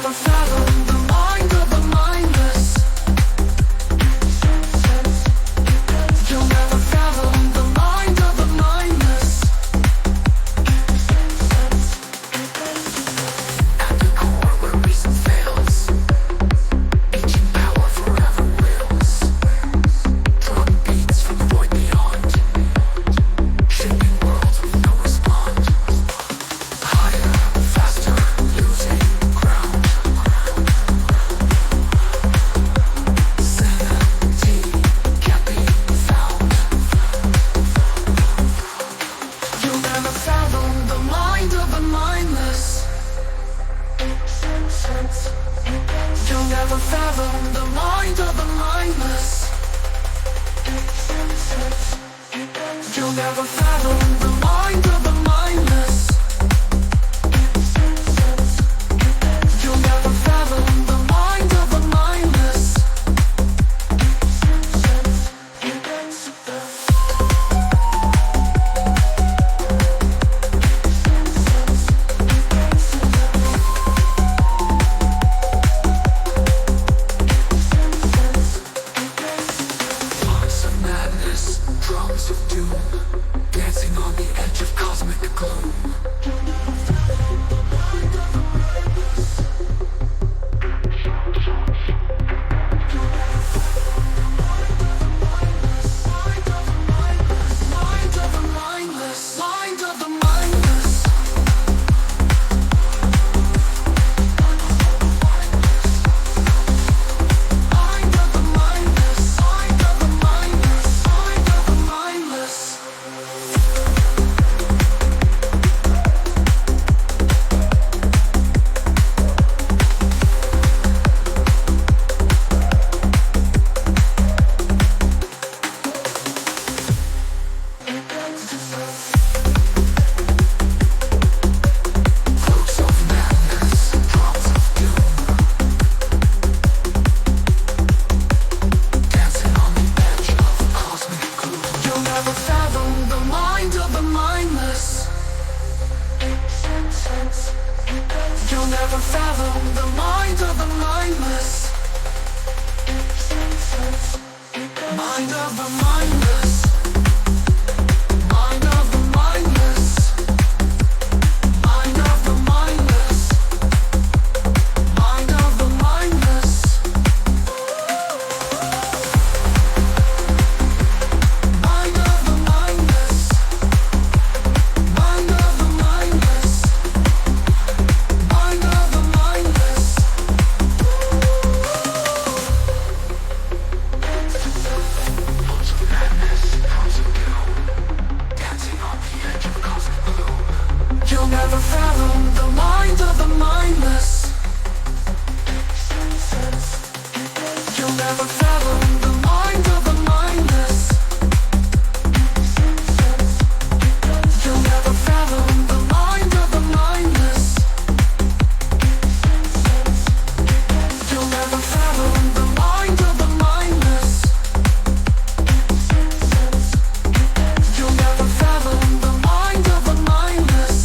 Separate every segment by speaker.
Speaker 1: never fathom the mind of the mindless. You'll never fathom the mind of the mindless. At the core where reason fails, ancient power forever wills. Drum beats from the void beyond, shaping worlds with no response. Higher, faster, losing ground. Sanity can't be found. You'll never fathom the mind of the mindless. You'll never fathom the mind of the mindless. You'll never fathom the mind of the mindless. You'll never fathom the mind of the mindless. Thoughts of madness, drums of doom, dancing on the edge of cosmic gloom. Mind of the mindless, mind of the mindless. Mind of the mindless, mind of the mindless, mind of the mindless. Cloaks of madness, drums of doom, dancing on the edge of cosmic gloom. You'll never fathom the mind of the mindless. You'll never fathom the mind of the mindless. Mind of the mindless. Mind of the mindless. Mind of the mindless. Mind of the mindless. Mind of the mindless. Mind of the mindless. Mind of the mindless. Thoughts of madness, drums of doom, dancing on the edge of cosmic gloom. You'll never fathom the mind of the mindless. You'll never fathom the mind of the mindless. You'll never fathom the mind of the mindless. You'll never fathom the mind of the mindless. You'll never fathom the mind of the mindless.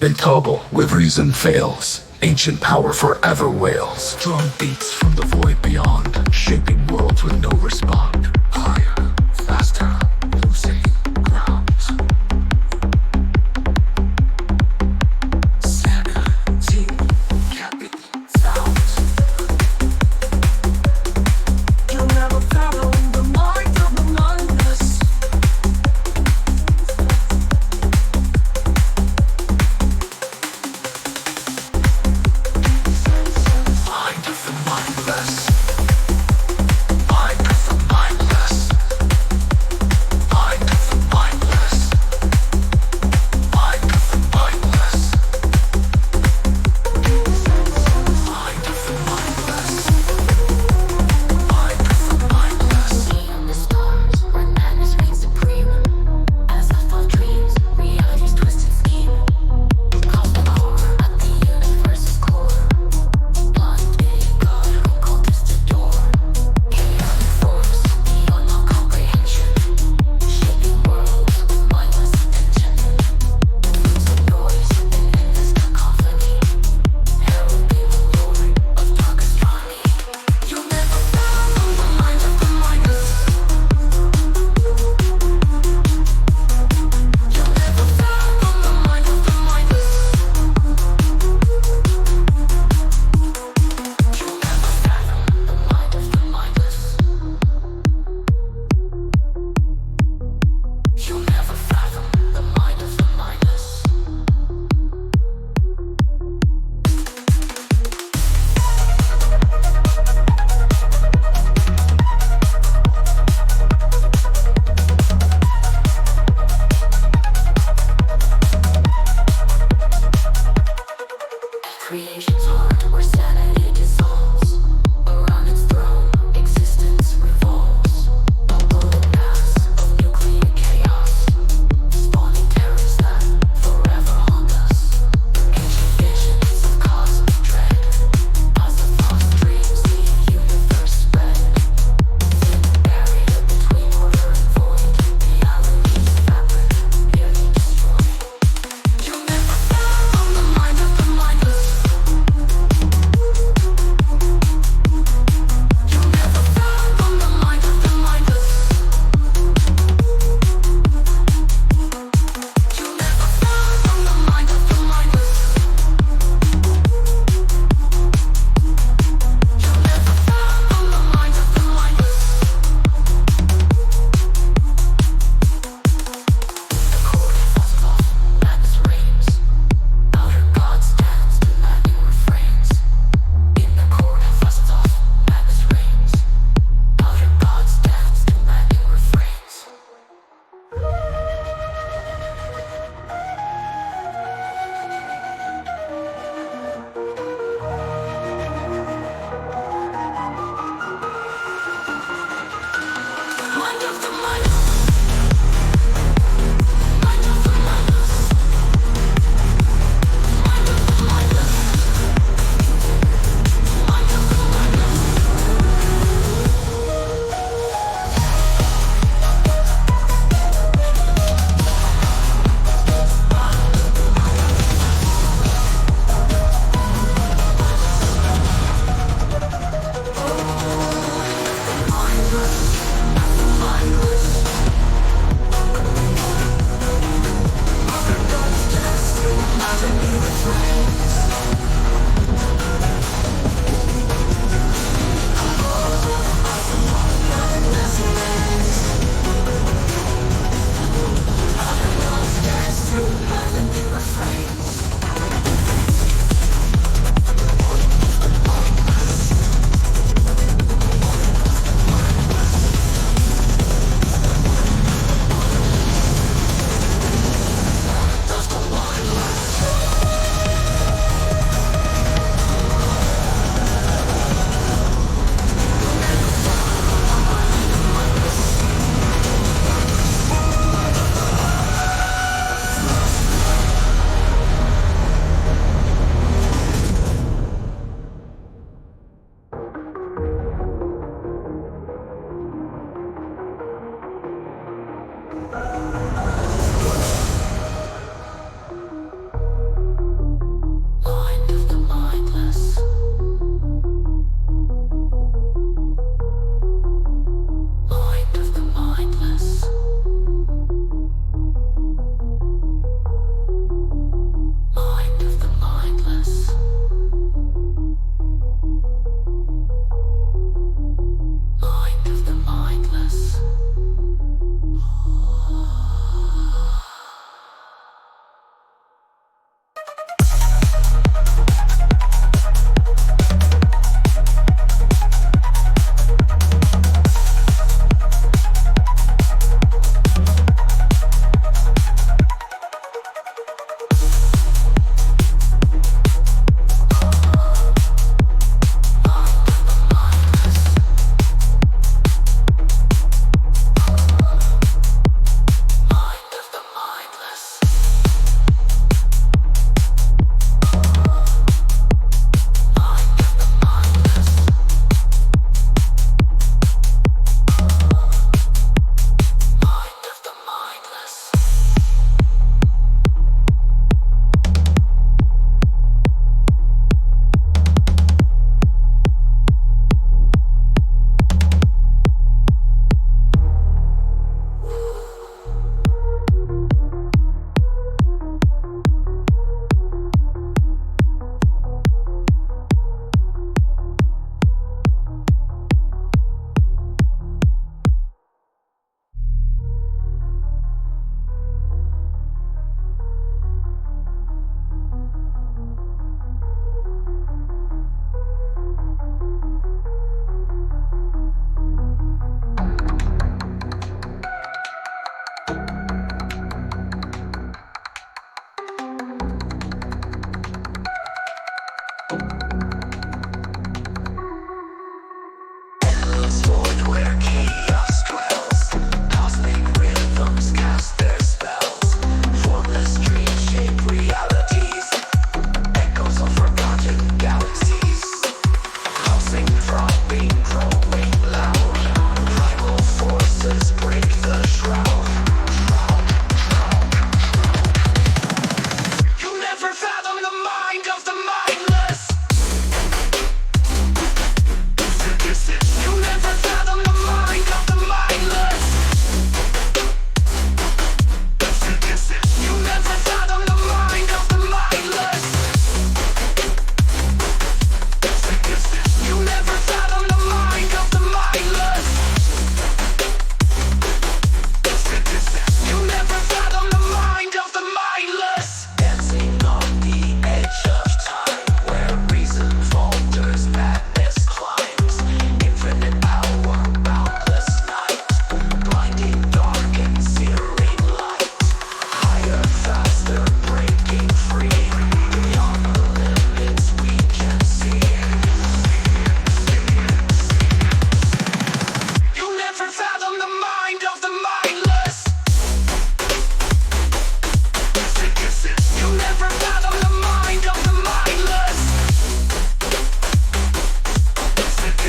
Speaker 1: Intolerable with reason fails, ancient power forever wails. Drum beats from the void beyond, shaping worlds with no response. Higher, faster, losing ground. Sanity can't be found. You'll never fathom the mind of the mindless. Mind of the mindless. Mind of the mindless.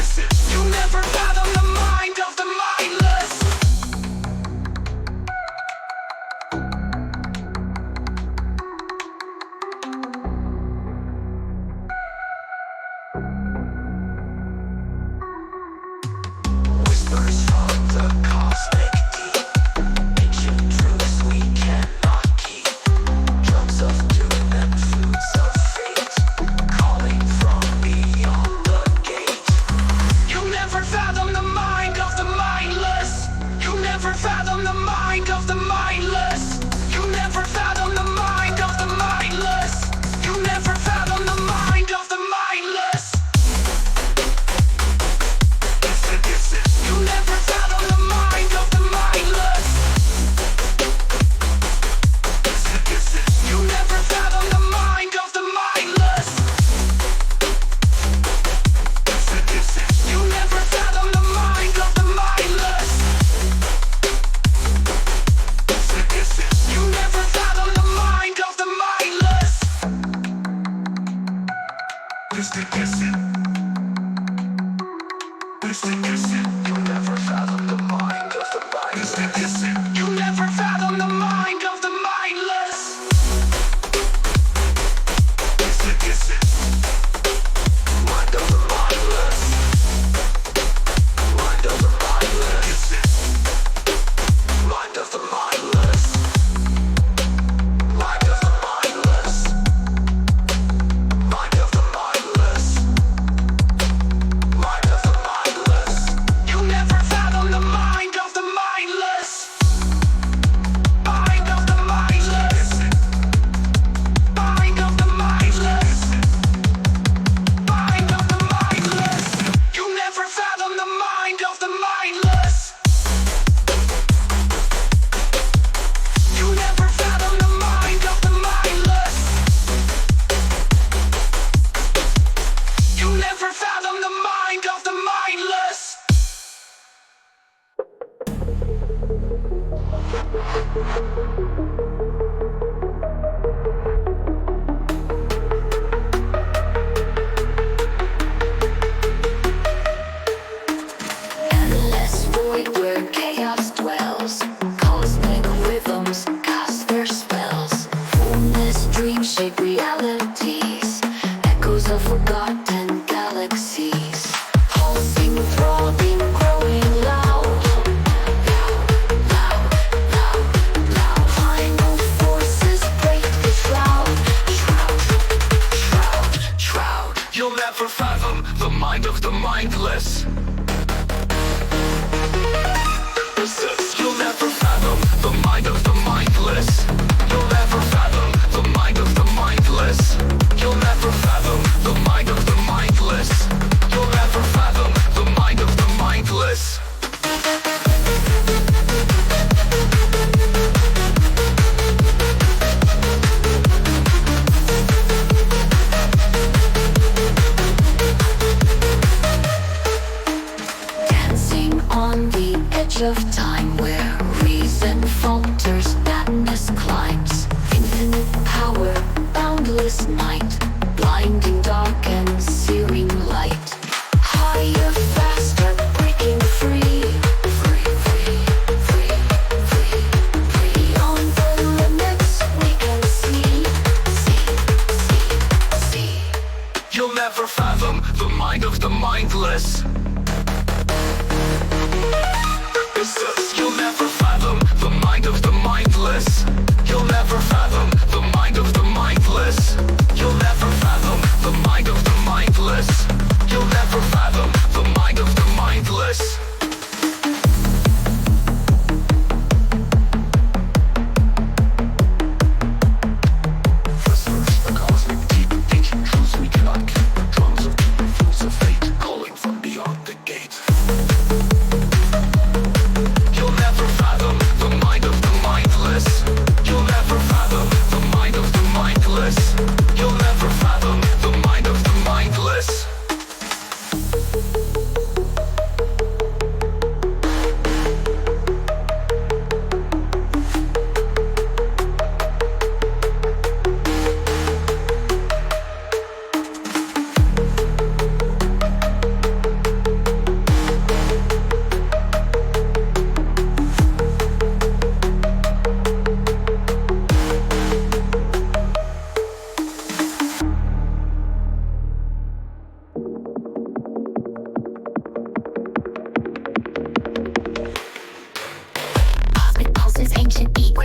Speaker 1: You never fathom the mind of the mindless. Whispers from the cosmic deep, ancient truths we cannot keep. Drums of doom and flutes of fate, calling from beyond the gate. You never fathom the mind of the mindless. You never fathom the mind of the mindless. You never fathom the mind of the mindless. You never fathom the mind of the mindless. You never fathom the mind of the mindless. You never fathom the mind of the mindless. You never fathom the mind of the mindless. You never fathom the mind of the mindless. You never fathom the mind of the mindless. You never fathom the mind of the mindless. Mind of the mindless. Mind of the mindless. Mind of the mindless. Mind of the mindless. Mind of the mindless. Mind of the mindless. You never fathom the mind of the mindless. Mind of the mindless. Mind of the mindless. Mind of the mindless. You never fathom the mind of the mindless. You never fathom the mind of the mindless. You never fathom the mind of the mindless. Endless void where chaos dwells. Cosmic rhythms cast their spells. Formless dreams shape realities. Echoes of forgotten galaxies. Pulsing, throbbing, growing loud. Loud, loud, loud. Final forces break the shroud. Shroud, shroud. You'll never fathom the mind of the mindless. You'll never fathom the mind of the mindless. You'll never fathom the mind of the mindless. You'll never fathom the mind of the mindless. You'll never fathom the mind of the mindless. Dancing on the edge of time where reason falters, madness climbs. Infinite power, boundless night, blinding dark and searing light. Higher, faster, breaking free. Free, free, free, free, free. Beyond the limits we can see. See. You'll never fathom the mind of the mindless. You'll never fathom the mind of the mindless. You'll never fathom the mind of the mindless. You'll never fathom the mind of the mindless. You'll never fathom the mind of the mindless. Whispers, the cosmic deep, ancient truths we cannot keep. Drums of doom and flutes of fate, calling from beyond the gate. You'll never fathom the mind of the mindless. You'll never fathom the mind of the mindless. You'll never fathom the mind of the mindless.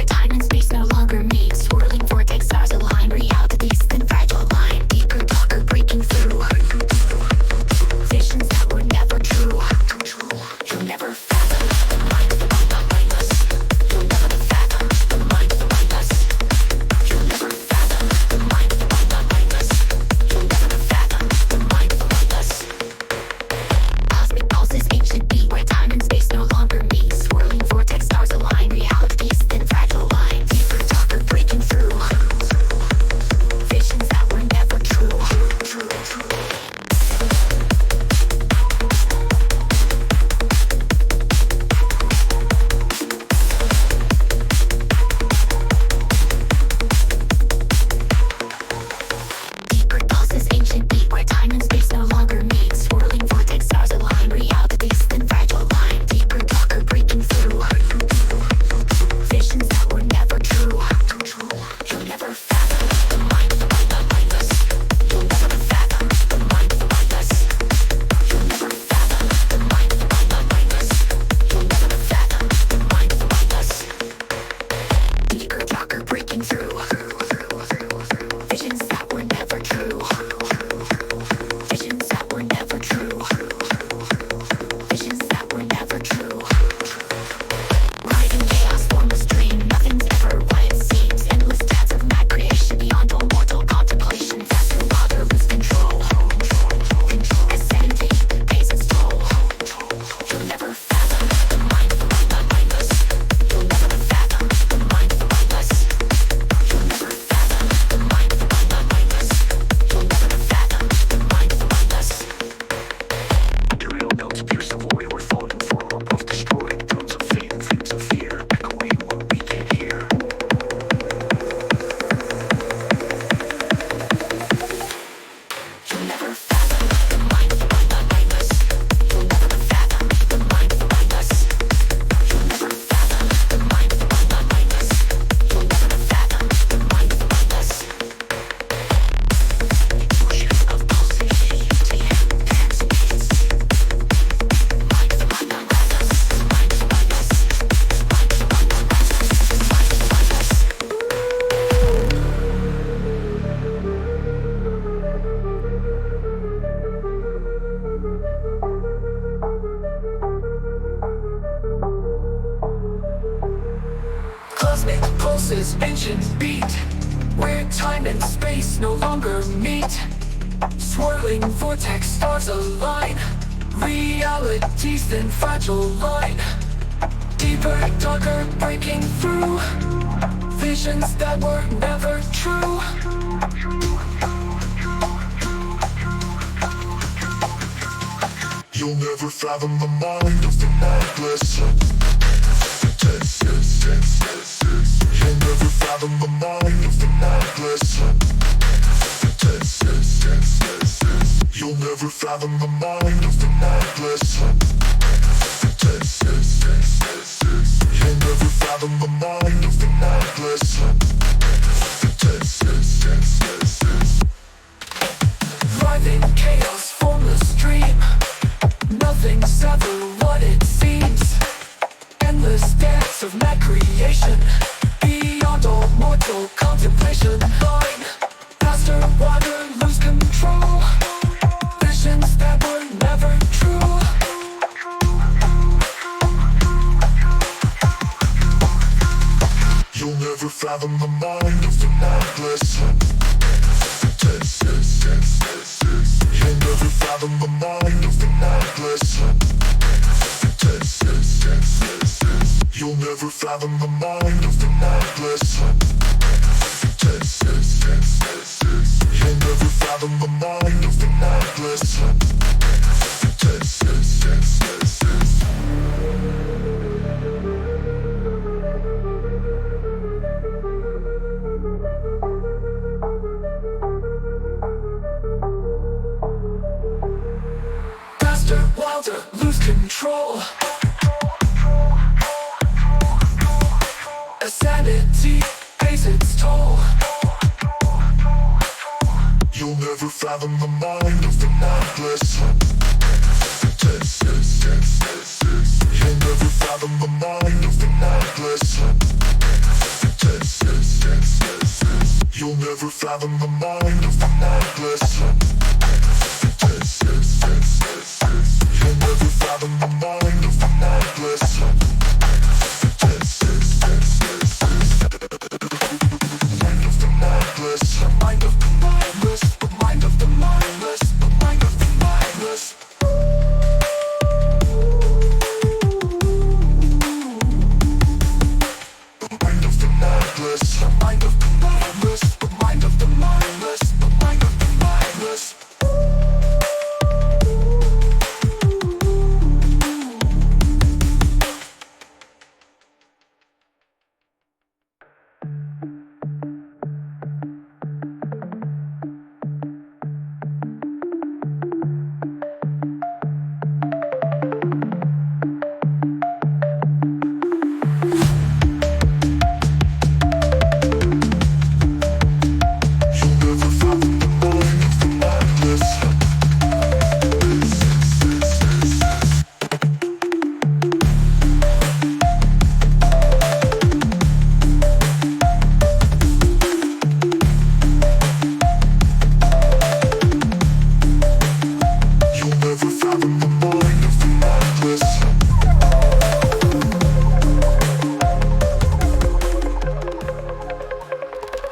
Speaker 1: time and space no longer meet. Swirling vortex stars align, reality's thin fragile line. Deeper, darker, breaking through. Visions that were never true. You'll never fathom the mind of the mindless. You'll never fathom the mind of the mindless. You'll never fathom the mind of the mindless. You'll never fathom the mind of the mindless. Cosmic pulses, ancient beat, where time and space no longer meet. Swirling vortex stars align, reality's thin fragile line. Deeper, darker, breaking through. Visions that were never true. Deeper pulses, ancient beat, where time and space no longer meet. Swirling vortex stars align, reality's thin fragile line. Deeper, darker, breaking through. Visions that were never true. You'll never fathom the mind of the mindless. You'll never fathom the mind of the mindless. You'll never fathom the mind of the mindless. You'll never fathom the mind of the mindless. Deeper, darker, breaking through. Visions that were never true. Visions that were never true. Visions that were never true. Rising chaos, formless dream. Nothing's ever what it seems. Endless depths of mad creation beyond all mortal contemplation. Faster, louder, lose control. As sanity pays its toll. You'll never fathom the mind of the mindless. You'll never fathom the mind of the mindless. You'll never fathom the mind of the mindless. You'll never fathom the mind of the mindless. Ethereal notes pierce the void, we're falling for or both destroyed. Tones of fate and flames of fear, echoing what we can't hear. You'll never fathom the mind of the mindless. You'll never fathom the mind of the mindless. You'll never fathom the mind of the mindless. You'll never fathom the mind of the mindless. Oceans of pulsating beauty and dance beats. Mind of the mindless. Mind of the mindless. Mind of the mindless. Mind of the mindless. Cosmic pulses, ancient beat, where time and space no longer meet. Swirling vortex stars align, reality's thin fragile line. Deeper, darker, breaking through. Visions that were never true.
Speaker 2: You'll never fathom the mind of the mindless. You'll never fathom the mind of the mindless. You'll never fathom the mind of the mindless. You'll never fathom the mind of the mindless.
Speaker 1: Driving chaos, formless dream. Nothing's ever what it seems. Endless dance of mad creation beyond all mortal contemplation. Line, faster, wider, lose control. Visions that were never true.
Speaker 2: You'll never fathom the mind of the mindless. You'll never fathom the mind of the mindless. You'll never fathom the mind of the mindless. You'll never fathom the mind of the mindless.
Speaker 1: Faster, wilder, lose control. As sanity pays its toll.
Speaker 2: You'll never fathom the mind of the mindless. You'll never fathom the mind of the mindless. fathom the mind of the mindless. You'll never fathom the mind of the mindless. Mind of the mindless. The mind of the mindless. The mind of the mindless. The mind of the mindless. The mind of the mindless. The mind of the mindless. The mind of the mindless. The mind of the mindless.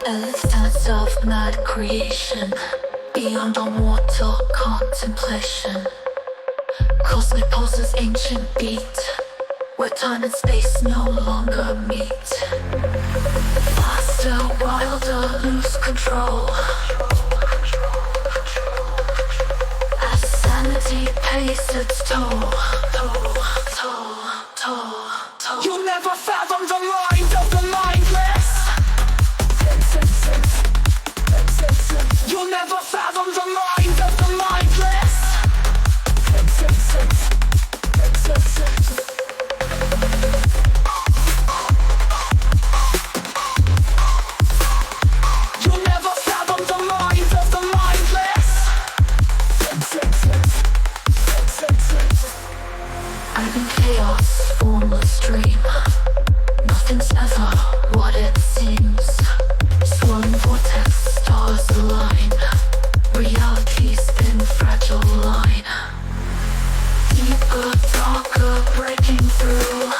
Speaker 1: Elephants of mad creation, beyond our mortal contemplation. Cosmic pulses ancient beat, where time and space no longer meet. Faster, wilder, lose control, as sanity pays its toll. You'll never fathom the mind of the mindless. You'll never fathom the mind of the mindless. You'll never fathom the mind of the mindless. I'm in chaos, formless dream. Nothing's ever what it seems. Swirling vortex, stars align. Reality's thin, fragile line. Deeper, darker, breaking through.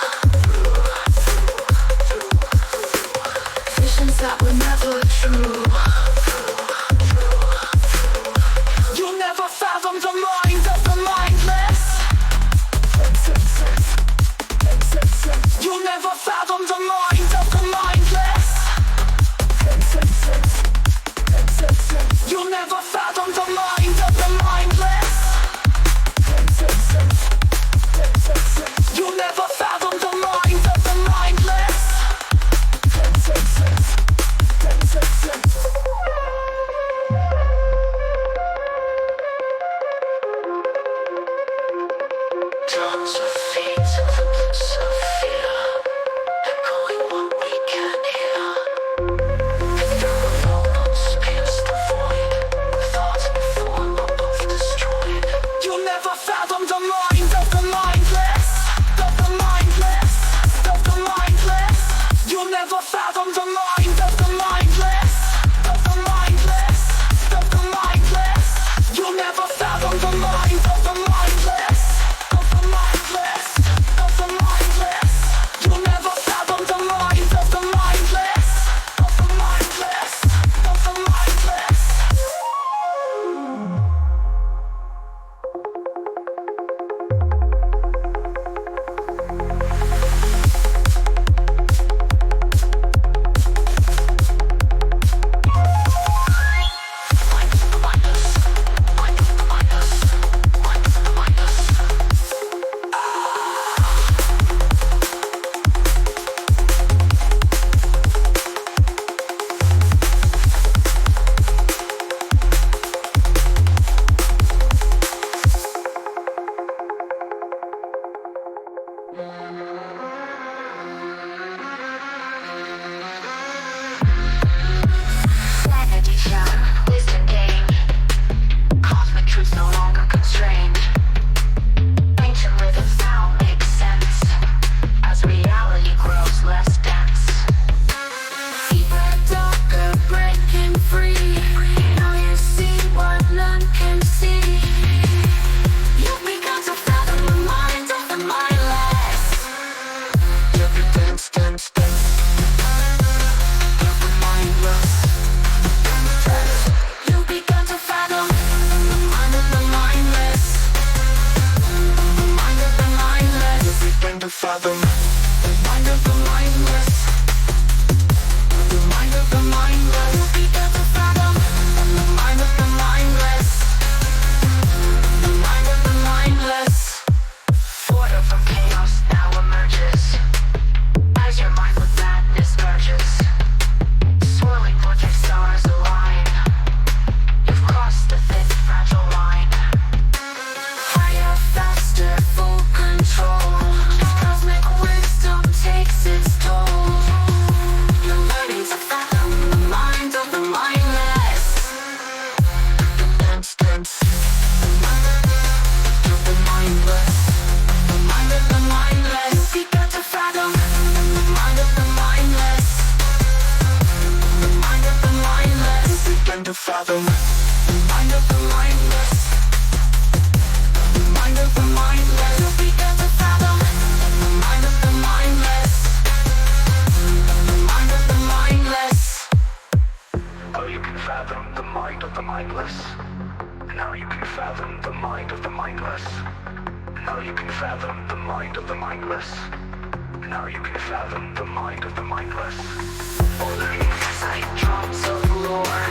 Speaker 1: Visions that were never true. You'll never fathom the mind of the mindless. You'll never fathom the mind of the mindless. You'll never fathom the mind of the mindless. You'll never fathom the mind of the mindless. Drums of feet and the bliss of fear, echoing what we can hear. Ethereal notes pierce the void, thoughts before are both destroyed. You'll never fathom the mind of the mindless. Of the mindless. Of the mindless. You'll never fathom the mind of the mindless. Of the mindless. Of the mindless. You'll never fathom the mind of the mindless. Of the mindless.
Speaker 2: fathom the mind of the mindless. The mind of the mindless. Begun to fathom the mind of the mindless. The mind of the mindless. Order from chaos now emerges as your mind with madness merges. Swirling vortex stars align. You've crossed the thin, fragile line. Higher, faster, full control. Cosmic wisdom takes its toll. You're learning to fathom the mind of the mindless. Dance, dance. The mind of the mindless. The mind of the mindless. Begun to fathom the mind of the mindless. The mind of the mindless. Begun to fathom the mind of the mindless. The mind of the mindless. Begun to fathom the mind of the mindless. The mind of the mindless. Oh, you can fathom the mind of the mindless. Now you can fathom the mind of the mindless. Now you can fathom the mind of the mindless. Now you can fathom the mind of the mindless. Older insight drops of lore.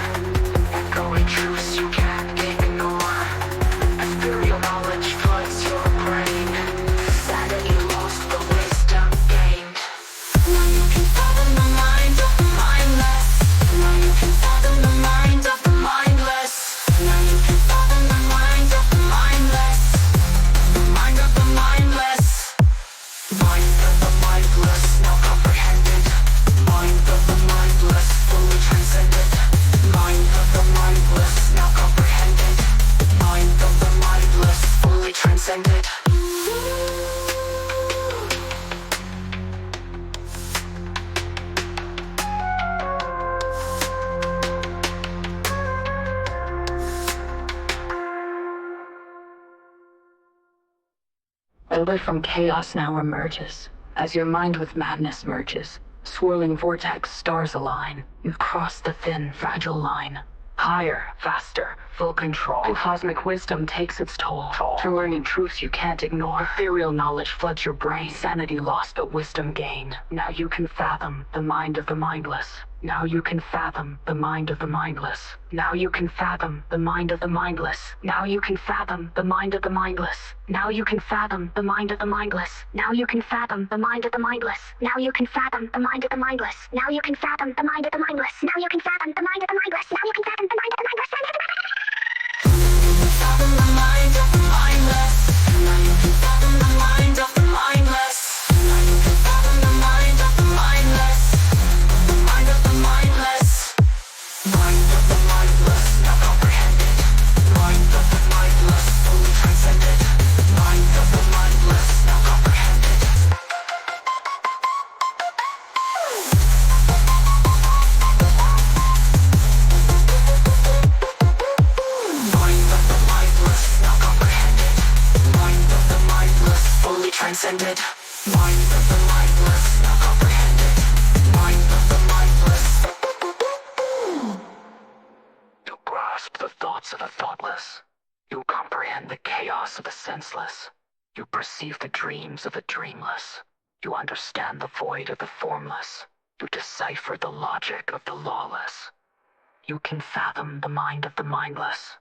Speaker 2: Echoing truths you can't ignore. Ethereal knowledge floods your brain. Sanity lost, the wisdom gained. Now you can fathom the mind of the mindless. Now you can fathom the mind of the mindless. Now you can fathom the mind of the mindless. The mind of the mindless. Mind of the mindless, now comprehended. Mind of the mindless, fully transcended. Mind of the mindless, now comprehended. Mind of the mindless, fully transcended.
Speaker 3: Order from chaos now emerges as your mind with madness merges. Swirling vortex stars align. You've crossed the thin, fragile line. Higher, faster, full control. Cosmic wisdom takes its toll. Through learning truths you can't ignore. Ethereal knowledge floods your brain. Sanity lost, but wisdom gained. Now you can fathom the mind of the mindless. Now you can fathom the mind of the mindless. Now you can fathom the mind of the mindless. Now you can fathom the mind of the mindless. Now you can fathom the mind of the mindless. Now you can fathom the mind of the mindless. Now you can fathom the mind of the mindless. Now you can fathom the mind of the mindless. Now you can fathom the mind of the mindless. Now you can fathom the mind of the mindless.
Speaker 2: Fathom the mind of the mindless. Now you can fathom the mind of the mindless. Now you can fathom the mind of the mindless. The mind of the mindless. Mind of the mindless, now comprehended. Mind of the mindless, fully transcended. Mind of the mindless, now comprehended. Mind of the mindless, now comprehended. Mind of the mindless, fully transcended. Mind of the mindless, now comprehended. Mind of the mindless. You grasp the thoughts of the thoughtless. You comprehend the chaos of the senseless. You perceive the dreams of the dreamless. You understand the void of the formless. You decipher the logic of the lawless. You can fathom the mind of the mindless.